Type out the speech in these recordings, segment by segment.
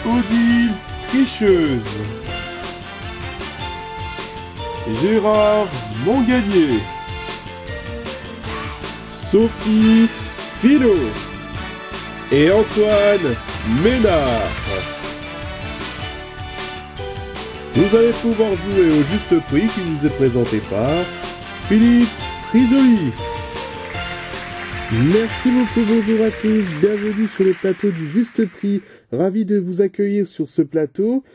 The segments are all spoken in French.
Odile, tricheuse. Gérard, Montgagné. Sophie, Philo. Et Antoine, Ménard. Vous allez pouvoir jouer au juste prix qui vous est présenté par Philippe Risoli. Merci beaucoup, bonjour à tous, bienvenue sur le plateau du Juste Prix. Ravi de vous accueillir sur ce plateau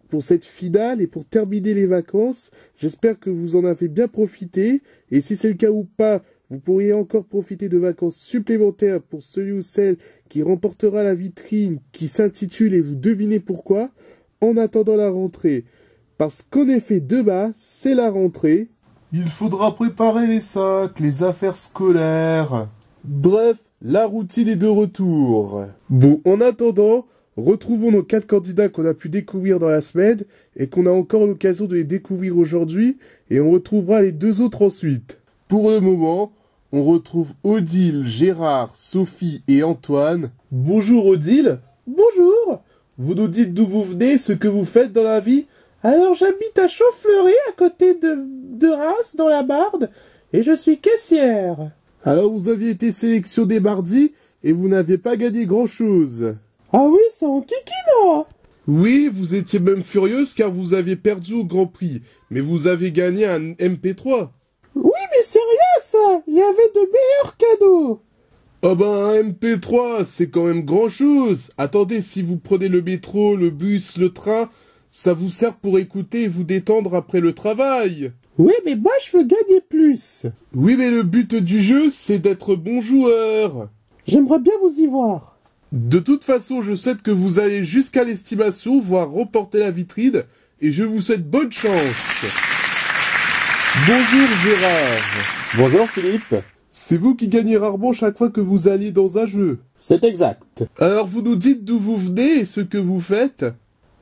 pour cette finale et pour terminer les vacances. J'espère que vous en avez bien profité et si c'est le cas ou pas, vous pourriez encore profiter de vacances supplémentaires pour celui ou celle qui remportera la vitrine qui s'intitule et vous devinez pourquoi, en attendant la rentrée. Parce qu'en effet, demain, c'est la rentrée. Il faudra préparer les sacs, les affaires scolaires. Bref, la routine est de retour. Bon, en attendant, retrouvons nos 4 candidats qu'on a pu découvrir dans la semaine et qu'on a encore l'occasion de les découvrir aujourd'hui et on retrouvera les 2 autres ensuite. Pour le moment, on retrouve Odile, Gérard, Sophie et Antoine. Bonjour Odile. Bonjour. Vous nous dites d'où vous venez, ce que vous faites dans la vie? Alors j'habite à Champfleury, à côté de Reims, dans la Barde, et je suis caissière. Alors vous aviez été sélectionné mardi et vous n'aviez pas gagné grand-chose. Ah oui, c'est en kikina. Oui, vous étiez même furieuse car vous aviez perdu au Grand Prix, mais vous avez gagné un MP3. Oui, mais c'est rien ça, il y avait de meilleurs cadeaux. Oh ben un MP3, c'est quand même grand-chose. Attendez, si vous prenez le métro, le bus, le train, ça vous sert pour écouter et vous détendre après le travail. Oui, mais moi je veux gagner plus. Oui, mais le but du jeu, c'est d'être bon joueur. J'aimerais bien vous y voir. De toute façon, je souhaite que vous allez jusqu'à l'estimation, voire remporter la vitrine, et je vous souhaite bonne chance. Bonjour Gérard. Bonjour Philippe. C'est vous qui gagnez rarement chaque fois que vous allez dans un jeu. C'est exact. Alors vous nous dites d'où vous venez et ce que vous faites?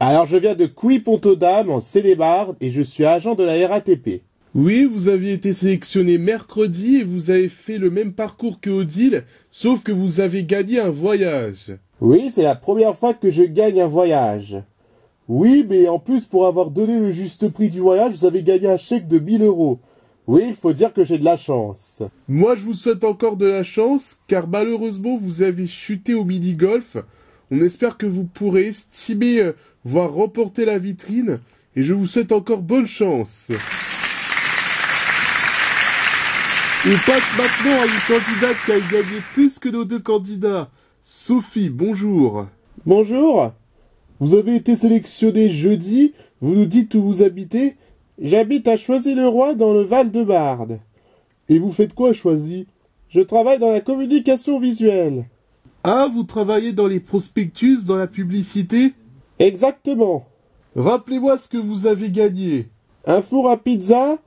Alors je viens de Couy-Pont-aux-Dames en Seine-et-Marne et je suis agent de la RATP. Oui, vous aviez été sélectionné mercredi et vous avez fait le même parcours que Odile, sauf que vous avez gagné un voyage. Oui, c'est la première fois que je gagne un voyage. Oui, mais en plus pour avoir donné le juste prix du voyage, vous avez gagné un chèque de 1000 €. Oui, il faut dire que j'ai de la chance. Moi, je vous souhaite encore de la chance, car malheureusement, vous avez chuté au mini-golf. On espère que vous pourrez estimer, voire remporter la vitrine, et je vous souhaite encore bonne chance. On passe maintenant à une candidate qui a gagné plus que nos 2 candidats. Sophie, bonjour. Bonjour. Vous avez été sélectionné jeudi, vous nous dites où vous habitez? J'habite à Choisy-le-Roi dans le Val-de-Marne. Et vous faites quoi à Choisy? Je travaille dans la communication visuelle. Ah, vous travaillez dans les prospectus, dans la publicité? Exactement. Rappelez-moi ce que vous avez gagné. Un four à pizza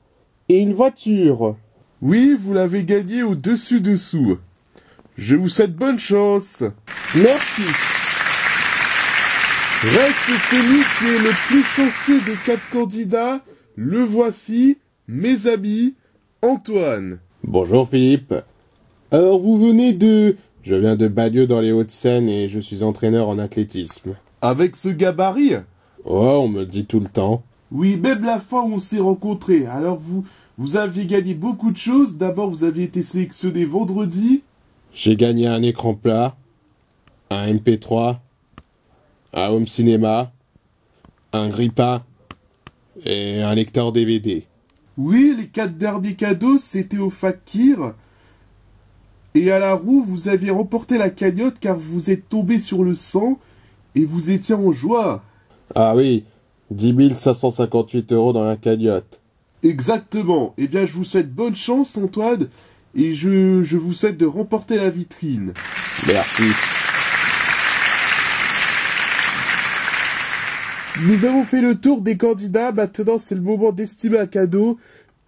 et une voiture. Oui, vous l'avez gagné au-dessus-dessous. Je vous souhaite bonne chance. Merci. Reste celui qui est le plus chanceux des 4 candidats. Le voici, mes amis, Antoine. Bonjour Philippe. Alors vous venez de... Je viens de Bagneux dans les Hauts-de-Seine et je suis entraîneur en athlétisme. Avec ce gabarit? Oh, on me le dit tout le temps. Oui, même la fois où on s'est rencontrés. Alors vous aviez gagné beaucoup de choses. D'abord, vous aviez été sélectionné vendredi. J'ai gagné un écran plat, un MP3, un home cinéma, un grille-pain et un lecteur DVD. Oui, les 4 derniers cadeaux, c'était au Fakir. Et à la roue, vous aviez remporté la cagnotte car vous êtes tombé sur le sang et vous étiez en joie. Ah oui, 10 558 € dans la cagnotte. Exactement. Eh bien, je vous souhaite bonne chance, Antoine, et je vous souhaite de remporter la vitrine. Merci. Nous avons fait le tour des candidats. Maintenant, c'est le moment d'estimer un cadeau.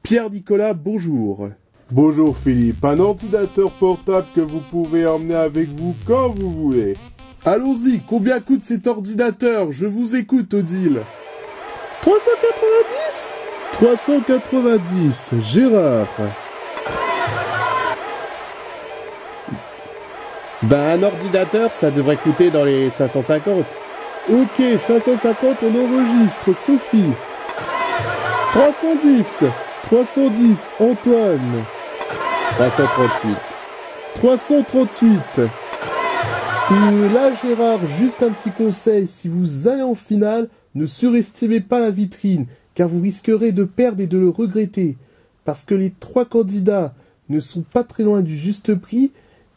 Pierre-Nicolas, bonjour. Bonjour Philippe, un ordinateur portable que vous pouvez emmener avec vous quand vous voulez. Allons-y, combien coûte cet ordinateur? Je vous écoute, Odile. 390. 390, Gérard. Ben, un ordinateur, ça devrait coûter dans les 550. Ok, 550, on enregistre. Sophie. 310. 310, Antoine. 338. 338. Là, Gérard, juste un petit conseil. Si vous allez en finale, ne surestimez pas la vitrine, car vous risquerez de perdre et de le regretter. Parce que les 3 candidats ne sont pas très loin du juste prix,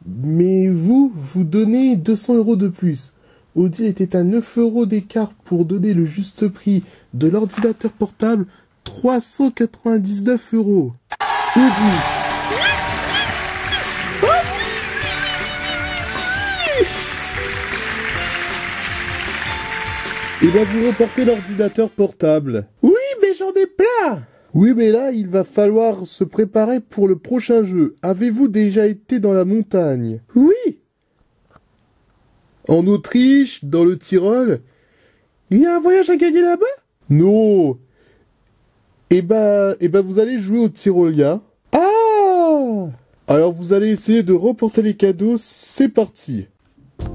mais vous donnez 200 € de plus. Odile était à 9 € d'écart pour donner le juste prix de l'ordinateur portable, 399 €. Odile. Et bien vous reportez l'ordinateur portable. Oui, mais j'en ai plein. Oui, mais là, il va falloir se préparer pour le prochain jeu. Avez-vous déjà été dans la montagne? Oui. En Autriche, dans le Tyrol? Il y a un voyage à gagner là-bas? Non. Eh ben, vous allez jouer au Tyrolia. Ah! Alors, vous allez essayer de remporter les cadeaux. C'est parti.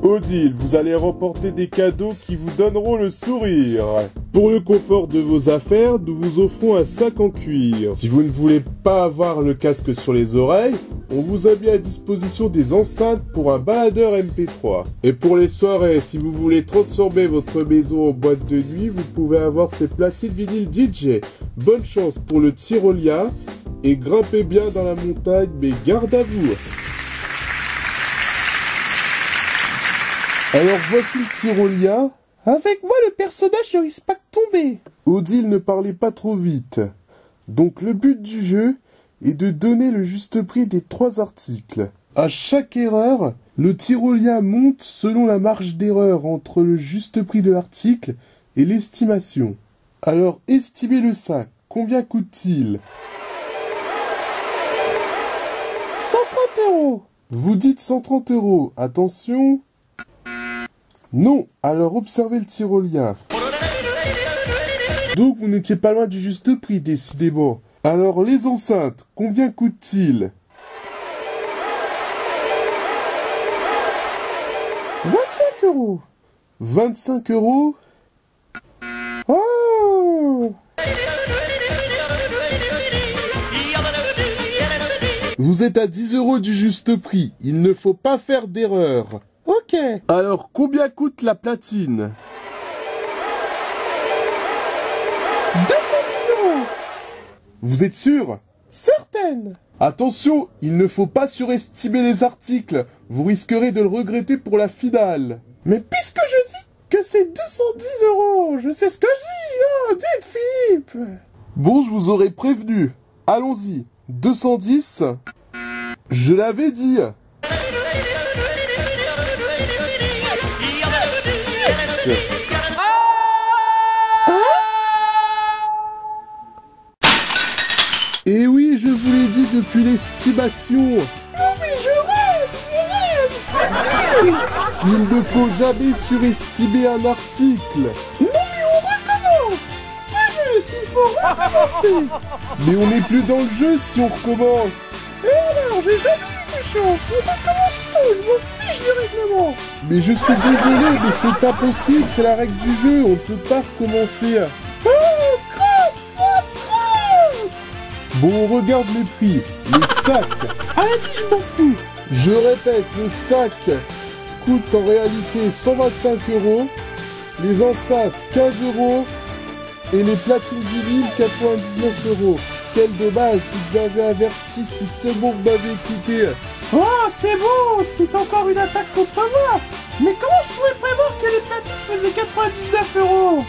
Odile, vous allez remporter des cadeaux qui vous donneront le sourire. Pour le confort de vos affaires, nous vous offrons un sac en cuir. Si vous ne voulez pas avoir le casque sur les oreilles, on vous a mis à disposition des enceintes pour un baladeur MP3. Et pour les soirées, si vous voulez transformer votre maison en boîte de nuit, vous pouvez avoir ces platines vinyle DJ. Bonne chance pour le Tyrolia et grimpez bien dans la montagne, mais garde à vous. Alors voici le Tyrolia. Avec moi, le personnage ne risque pas de tomber. Odile ne parlait pas trop vite. Donc le but du jeu est de donner le juste prix des 3 articles. À chaque erreur, le Tyrolia monte selon la marge d'erreur entre le juste prix de l'article et l'estimation. Alors estimez le sac. Combien coûte-t-il? 130 €. Vous dites 130 €. Attention. Non, alors observez le Tyrolien. Donc vous n'étiez pas loin du juste prix, décidément. Alors les enceintes, combien coûtent-ils? 25 €. 25 €? Oh! Vous êtes à 10 € du juste prix. Il ne faut pas faire d'erreur. Ok. Alors combien coûte la platine? 210 €. Vous êtes sûr? Certaine. Attention, il ne faut pas surestimer les articles. Vous risquerez de le regretter pour la finale. Mais puisque je dis que c'est 210 €, je sais ce que je dis. Oh, dites Philippe. Bon, je vous aurais prévenu. Allons-y. 210. Je l'avais dit. Et oui, je vous l'ai dit depuis l'estimation. Non mais je rêve, c'est nul. Il ne faut jamais surestimer un article. Non mais on recommence. Pas juste, il faut recommencer. Mais on n'est plus dans le jeu si on recommence. Et alors, j'ai jamais eu de chance. On recommence tout, je m'en fiche du règlement. Mais je suis désolé, mais c'est impossible, c'est la règle du jeu, on ne peut pas recommencer. Oh, crotte, crotte, crotte. Bon, on regarde les prix. Les sacs. Ah vas-y, je m'en fous. Je répète, le sac coûte en réalité 125 €, les enceintes 15 € et les platines vinyle 99 €. Quel dommage, vous avez averti si seulement vous m'avez écouté. Oh, c'est bon, c'est encore une attaque contre moi. Mais comment je pouvais prévoir que les platines faisaient 99 €?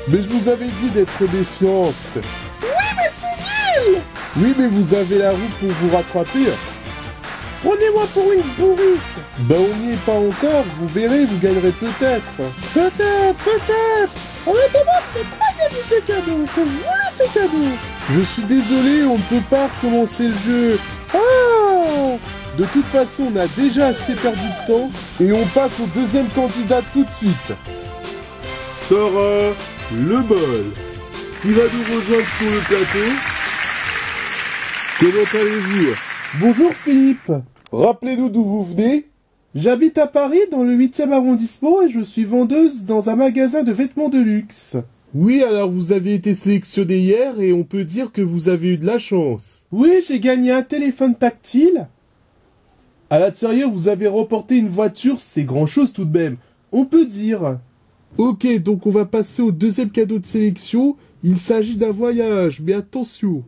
Mais je vous avais dit d'être méfiante. Oui, mais c'est nul. Oui, mais vous avez la roue pour vous rattraper. Prenez-moi pour une bourrique. Ben on n'y est pas encore, vous verrez, vous gagnerez peut-être. Peut-être, peut-être. En attendant, je ne peux pas gagner ces cadeaux. Je voulais ces cadeaux. Je suis désolé, on ne peut pas recommencer le jeu. Ah! De toute façon, on a déjà assez perdu de temps et on passe au deuxième candidat tout de suite. Sarah Le Bol, qui va nous rejoindre sur le plateau. Comment allez-vous? Bonjour Philippe. Rappelez-nous d'où vous venez. J'habite à Paris, dans le 8e arrondissement, et je suis vendeuse dans un magasin de vêtements de luxe. Oui, alors vous avez été sélectionné hier et on peut dire que vous avez eu de la chance. Oui, j'ai gagné un téléphone tactile. À l'intérieur, vous avez remporté une voiture, c'est grand chose tout de même. On peut dire. Ok, donc on va passer au deuxième cadeau de sélection. Il s'agit d'un voyage, mais attention.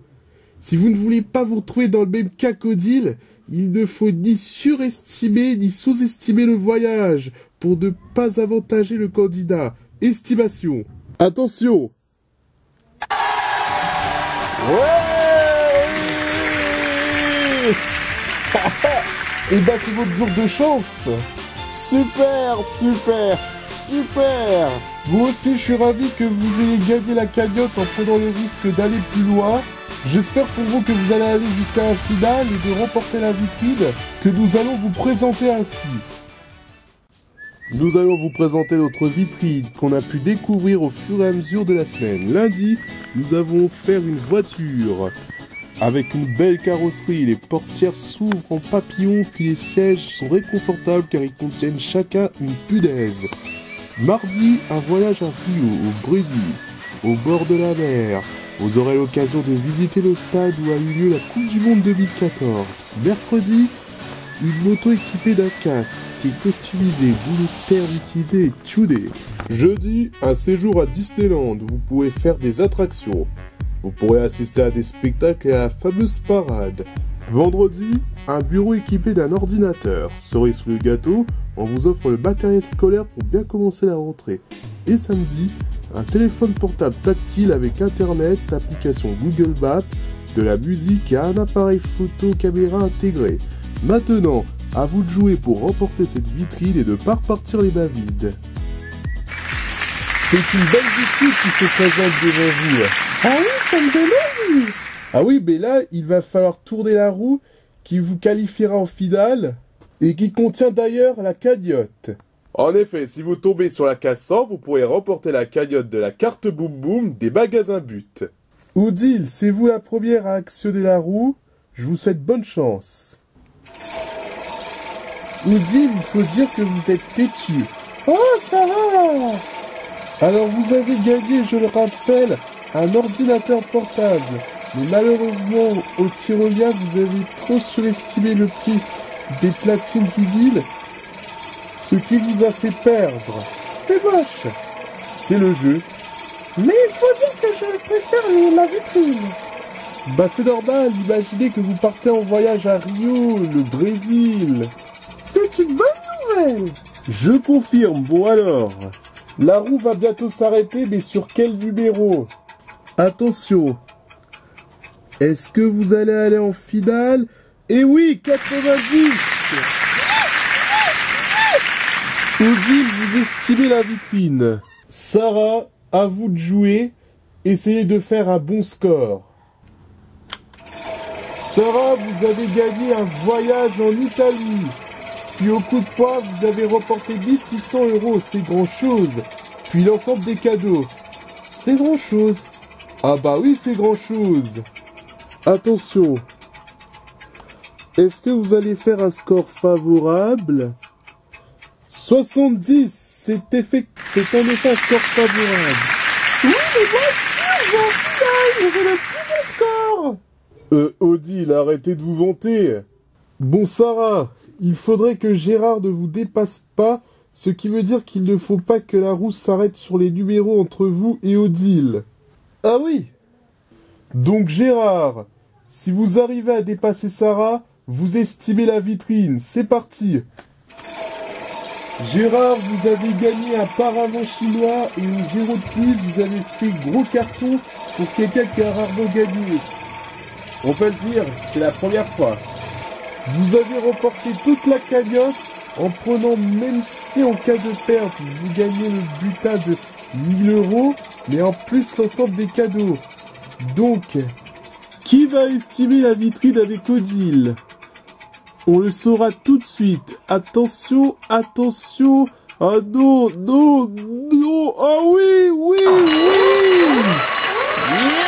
Si vous ne voulez pas vous retrouver dans le même cas qu'Odile, il ne faut ni surestimer ni sous-estimer le voyage pour ne pas avantager le candidat. Estimation. Attention. Ouais. Et bah c'est votre jour de chance. Super, super, super. Moi aussi je suis ravi que vous ayez gagné la cagnotte en prenant le risque d'aller plus loin. J'espère pour vous que vous allez aller jusqu'à la finale et de remporter la vitrine que nous allons vous présenter ainsi. Nous allons vous présenter notre vitrine qu'on a pu découvrir au fur et à mesure de la semaine. Lundi, nous avons offert une voiture avec une belle carrosserie. Les portières s'ouvrent en papillon puis les sièges sont réconfortables car ils contiennent chacun une punaise. Mardi, un voyage à Rio, au Brésil, au bord de la mer. Vous aurez l'occasion de visiter le stade où a eu lieu la Coupe du Monde 2014. Mercredi, une moto équipée d'un casque qui est customisé, d'où le terme utilisé est tuné. Jeudi, un séjour à Disneyland où vous pouvez faire des attractions. Vous pourrez assister à des spectacles et à la fameuse parade. Vendredi, un bureau équipé d'un ordinateur. Cerise sous le gâteau, on vous offre le matériel scolaire pour bien commencer la rentrée. Et samedi, un téléphone portable tactile avec internet, application Google Maps, de la musique et un appareil photo caméra intégré. Maintenant, à vous de jouer pour remporter cette vitrine et de ne pas repartir les mains vides. C'est une belle vitrine qui se présente devant vous. Ah oui, ça me donne envie. Ah oui, mais là, il va falloir tourner la roue qui vous qualifiera en finale et qui contient d'ailleurs la cagnotte. En effet, si vous tombez sur la case 100, vous pourrez remporter la cagnotte de la carte Boum Boum des magasins But. Odile, c'est vous la première à actionner la roue. Je vous souhaite bonne chance. Odile, il faut dire que vous êtes têtu. Oh, ça va. Alors vous avez gagné, je le rappelle, un ordinateur portable. Mais malheureusement, au tyrolien, vous avez trop surestimé le prix des platines vinyles, ce qui vous a fait perdre. C'est moche. C'est le jeu. Mais il faut dire que je préfère la vitrine. Bah c'est normal, imaginez que vous partez en voyage à Rio, le Brésil. C'est une bonne nouvelle. Je confirme, bon alors. La roue va bientôt s'arrêter, mais sur quel numéro? Attention. Est-ce que vous allez aller en finale? Eh oui, 90. Odile, vous estimez la vitrine. Sarah, à vous de jouer. Essayez de faire un bon score. Sarah, vous avez gagné un voyage en Italie. Puis au coup de poing, vous avez remporté 1600 €, c'est grand chose. Puis l'ensemble des cadeaux. C'est grand chose. Ah bah oui, c'est grand chose. Attention. Est-ce que vous allez faire un score favorable? 70, c'est en effet un score favorable. Oui, mais bien sûr, j'ai en finale, j'ai le plus bon score. Odile, arrêtez de vous vanter. Bon, Sarah, il faudrait que Gérard ne vous dépasse pas, ce qui veut dire qu'il ne faut pas que la roue s'arrête sur les numéros entre vous et Odile. Ah oui. Donc Gérard, si vous arrivez à dépasser Sarah, vous estimez la vitrine. C'est parti. Gérard, vous avez gagné un paravent chinois et au 0 de plus, vous avez fait gros carton pour quelqu'un qui a rarement gagné. On peut le dire, c'est la première fois. Vous avez remporté toute la cagnotte en prenant, même si en cas de perte, vous gagnez le butin de 1000 €, mais en plus l'ensemble des cadeaux. Donc, qui va estimer la vitrine avec Odile? On le saura tout de suite. Attention, attention. Ah non, non, non. Ah oui, oui, oui. Yeah,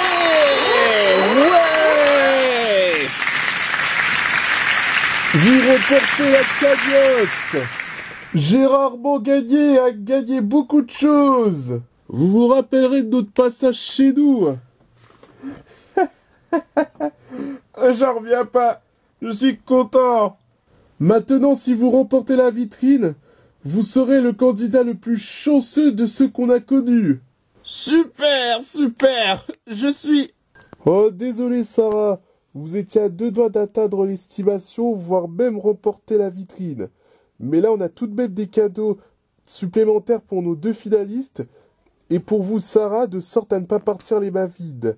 ouais. Vous remporté la cagnotte. Gérard Gagné a gagné beaucoup de choses. Vous vous rappellerez de notre passage chez nous. J'en reviens pas. Je suis content. Maintenant, si vous remportez la vitrine, vous serez le candidat le plus chanceux de ceux qu'on a connus. Super, super. Je suis... Oh, désolé Sarah. Vous étiez à 2 doigts d'atteindre l'estimation, voire même remporter la vitrine. Mais là, on a tout de même des cadeaux supplémentaires pour nos 2 finalistes. Et pour vous, Sarah, de sorte à ne pas partir les mains vides.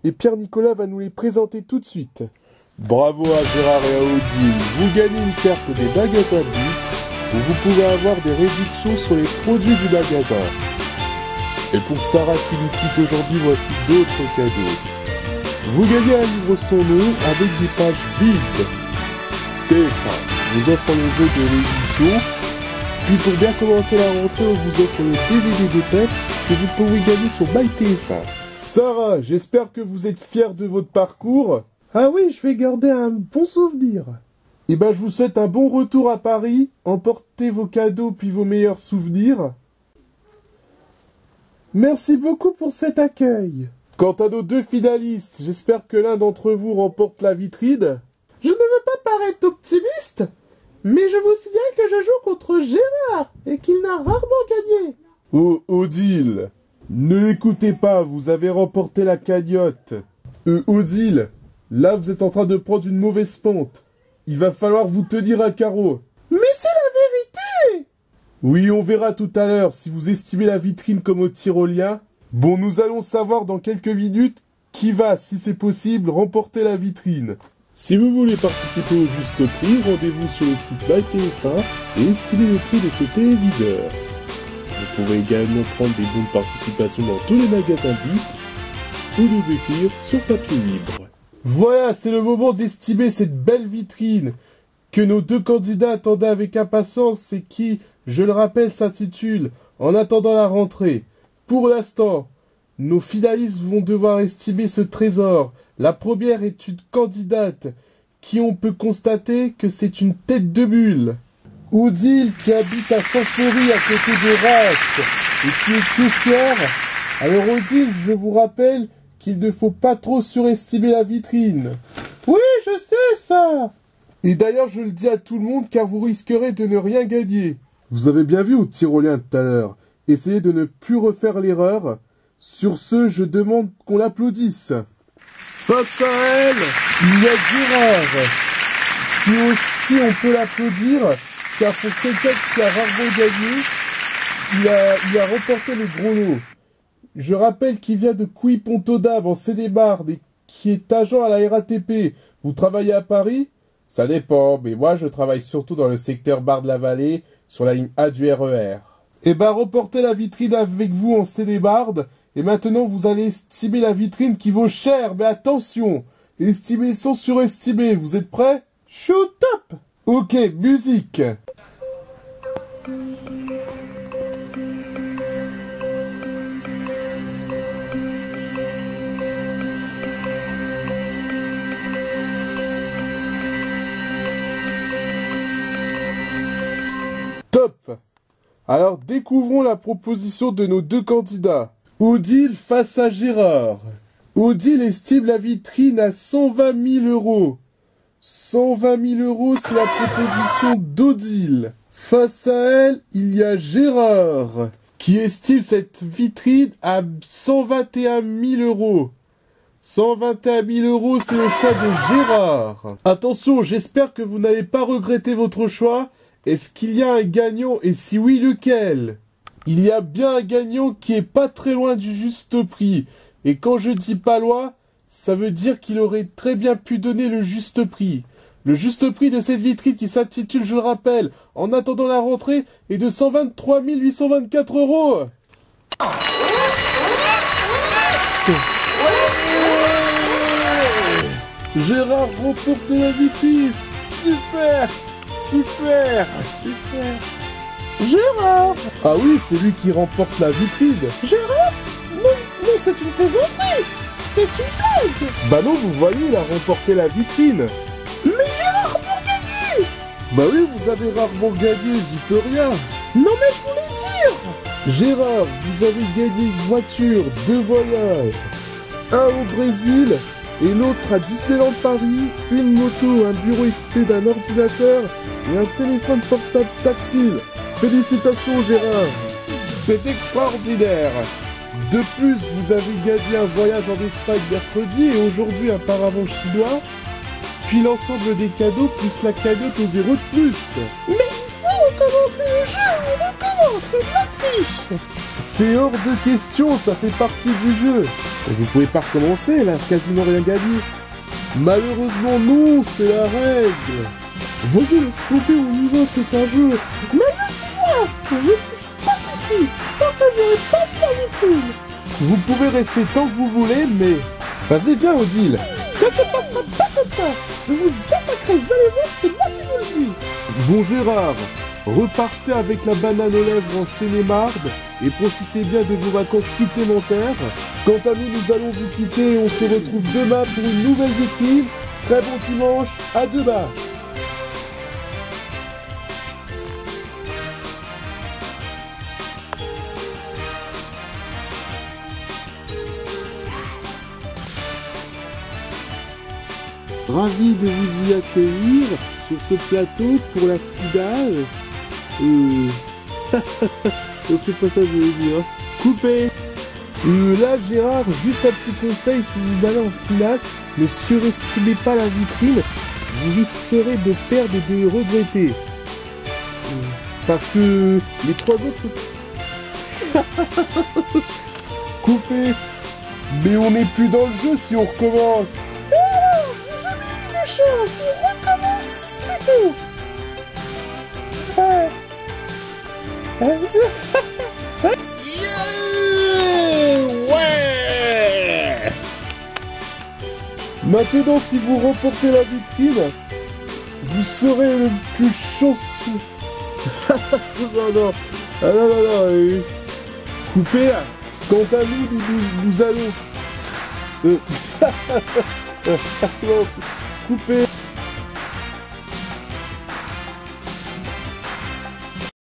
Et Pierre-Nicolas va nous les présenter tout de suite. Bravo à Gérard et à Odile. Vous gagnez une carte des magasins But, où vous pouvez avoir des réductions sur les produits du magasin. Et pour Sarah qui nous quitte aujourd'hui, voici d'autres cadeaux. Vous gagnez un livre son nom avec des pages vides. TF1 vous offre le jeu de l'édition. Puis pour bien commencer la rentrée, on vous offre le DVD de Peps que vous pouvez gagner sur MyTF1. Sarah, j'espère que vous êtes fière de votre parcours. Ah oui, je vais garder un bon souvenir. Eh ben, je vous souhaite un bon retour à Paris. Emportez vos cadeaux puis vos meilleurs souvenirs. Merci beaucoup pour cet accueil. Quant à nos 2 finalistes, j'espère que l'un d'entre vous remporte la vitrine. Je ne veux pas paraître optimiste, mais je vous signale que je joue contre Gérard et qu'il n'a rarement gagné. Oh, Odile, ne l'écoutez pas, vous avez remporté la cagnotte. Odile, là vous êtes en train de prendre une mauvaise pente. Il va falloir vous tenir à carreau. Mais c'est la vérité. Oui, on verra tout à l'heure si vous estimez la vitrine comme au tyrolien. Bon, nous allons savoir dans quelques minutes qui va, si c'est possible, remporter la vitrine. Si vous voulez participer au juste prix, rendez-vous sur le site MyTF1 et estimez le prix de ce téléviseur. Vous pourrez également prendre des bons de participation dans tous les magasins But ou nous écrire sur papier libre. Voilà, c'est le moment d'estimer cette belle vitrine que nos 2 candidats attendaient avec impatience et qui, je le rappelle, s'intitule « En attendant la rentrée ». Pour l'instant, nos finalistes vont devoir estimer ce trésor. La première est une candidate qui on peut constater que c'est une tête de mule. Odile qui habite à Champfleury à côté de Reims et qui est caissière. Alors Odile, je vous rappelle qu'il ne faut pas trop surestimer la vitrine. Oui, je sais ça. Et d'ailleurs, je le dis à tout le monde car vous risquerez de ne rien gagner. Vous avez bien vu au tyrolien tout à l'heure. Essayez de ne plus refaire l'erreur. Sur ce, je demande qu'on l'applaudisse. Face à elle, il y a Gérard, qui aussi on peut l'applaudir, car pour quelqu'un qui a rarement gagné, il a remporté le gros lot. Je rappelle qu'il vient de Couy-Pontaudabre en Seine-et-Marne et qui est agent à la RATP. Vous travaillez à Paris? Ça dépend, mais moi je travaille surtout dans le secteur Bar-de-la-Vallée, sur la ligne A du RER. Eh ben, remportez la vitrine avec vous en Seine-et-Marne. Et maintenant, vous allez estimer la vitrine qui vaut cher. Mais attention, estimez sans surestimer. Vous êtes prêts? Shoot top. Ok, musique. Top. Alors, découvrons la proposition de nos 2 candidats. Odile face à Gérard. Odile estime la vitrine à 120 000 euros. 120 000 euros, c'est la proposition d'Odile. Face à elle, il y a Gérard, qui estime cette vitrine à 121 000 euros. 121 000 euros, c'est le choix de Gérard. Attention, j'espère que vous n'allez pas regretter votre choix. Est-ce qu'il y a un gagnant et si oui, lequel? Il y a bien un gagnant qui est pas très loin du juste prix. Et quand je dis pas loin, ça veut dire qu'il aurait très bien pu donner le juste prix. Le juste prix de cette vitrine qui s'intitule, je le rappelle, En attendant la rentrée, est de 123 824 euros. Gérard remporte la vitrine. Super. Super. Gérard. Ah oui, c'est lui qui remporte la vitrine. Gérard? Non, c'est une plaisanterie. C'est une blague. Bah non, vous voyez, il a remporté la vitrine. Mais Gérard peut gagner. Bah oui, vous avez rarement gagné, j'y peux rien. Non mais je voulais dire. Gérard, vous avez gagné une voiture, 2 voyages. Un au Brésil et l'autre à Disneyland Paris, une moto, un bureau équipé d'un ordinateur et un téléphone portable tactile. Félicitations Gérard. C'est extraordinaire. De plus, vous avez gagné un voyage en Espagne mercredi et aujourd'hui un paravent chinois, puis l'ensemble des cadeaux plus la cagnotte au 0 de plus. Mais il faut recommencer le jeu, on recommence, c'est de la triche. C'est hors de question, ça fait partie du jeu. Et vous pouvez pas recommencer, là, quasiment rien gagné. Malheureusement non, c'est la règle. Vosez le stopper au niveau, c'est un jeu. Mais laissez-moi, je touche pas ici, tant que j'aurai pas de la vitrine. Vous pouvez rester tant que vous voulez, mais... Vas-y, viens, Odile. Ça se passera pas comme ça. Je vous attaquerai, vous allez voir, c'est moi qui vous le dis. Bon Gérard, repartez avec la banane aux lèvres en Seine-et-Marne et profitez bien de vos vacances supplémentaires. Quant à nous, nous allons vous quitter et on se retrouve demain pour une nouvelle vitrine. Très bon dimanche, à demain. Ravi de vous y accueillir sur ce plateau pour la finale. C'est pas ça que je voulais dire. Coupé. Là Gérard, juste un petit conseil, si vous allez en finale, ne surestimez pas la vitrine, vous risquerez de perdre et de regretter. Parce que les 3 autres... Coupé. Mais on n'est plus dans le jeu si on recommence. Chance, on recommence, c'est tout. Ouais. Maintenant, si vous remportez la vitrine, vous serez le plus chanceux. Non. Ah non. Coupé. Quant à nous, nous allons... non, coupé.